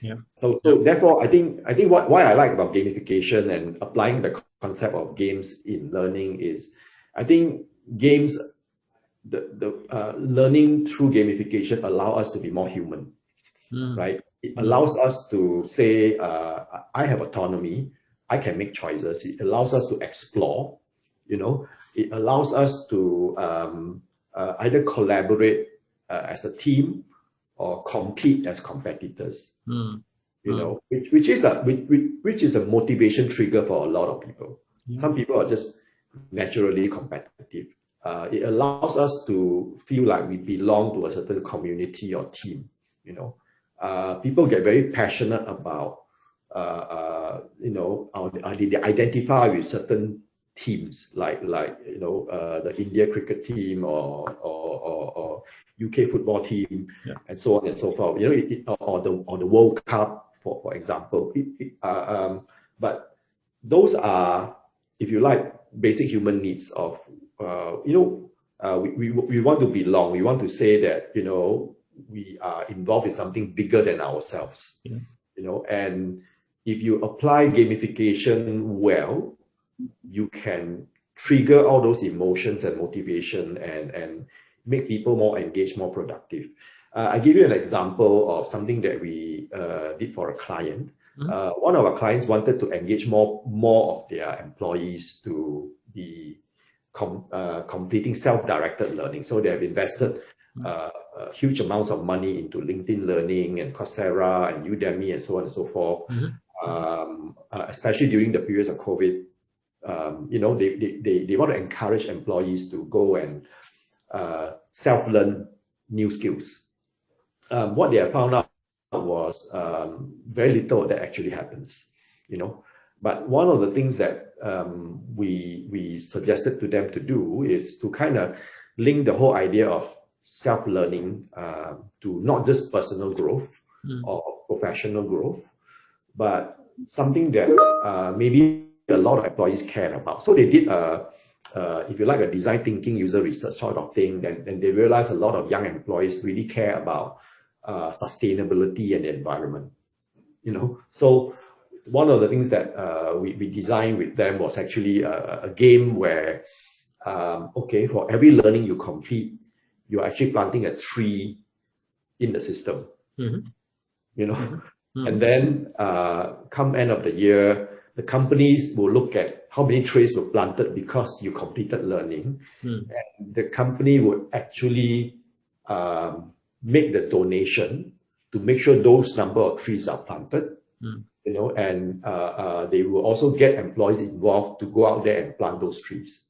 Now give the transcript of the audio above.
Yeah. So therefore, I think why I like about gamification and applying the concept of games in learning is, I think games, the learning through gamification allow us to be more human, right? It allows us to say, I have autonomy, I can make choices. It allows us to explore, it allows us to either collaborate as a team or compete as competitors. Which is a motivation trigger for a lot of people. Some people are just naturally competitive. It allows us to feel like we belong to a certain community or team. People get very passionate about, they identify with certain teams like the India cricket team or UK football team, and so on and so forth. Or the World Cup, for example. But those are, if you like, basic human needs of, we want to belong. We want to say that, we are involved in something bigger than ourselves. And if you apply gamification well, you can trigger all those emotions and motivation and make people more engaged, more productive. I give you an example of something that we did for a client. One of our clients wanted to engage more of their employees to be completing self-directed learning. So they have invested huge amounts of money into LinkedIn Learning and Coursera and Udemy and so on and so forth. Especially during the periods of COVID, they want to encourage employees to go and self-learn new skills. What they have found out was very little that actually happens. But one of the things that we suggested to them to do is to kind of link the whole idea of self-learning to not just personal growth or professional growth, but something that maybe a lot of employees care about. So they did if you like, a design thinking user research sort of thing, and they realized a lot of young employees really care about sustainability and the environment. So one of the things that we designed with them was actually a game where, for every learning you complete, you're actually planting a tree in the system. And then come end of the year, the companies will look at how many trees were planted because you completed learning. And the company will actually make the donation to make sure those number of trees are planted. And they will also get employees involved to go out there and plant those trees.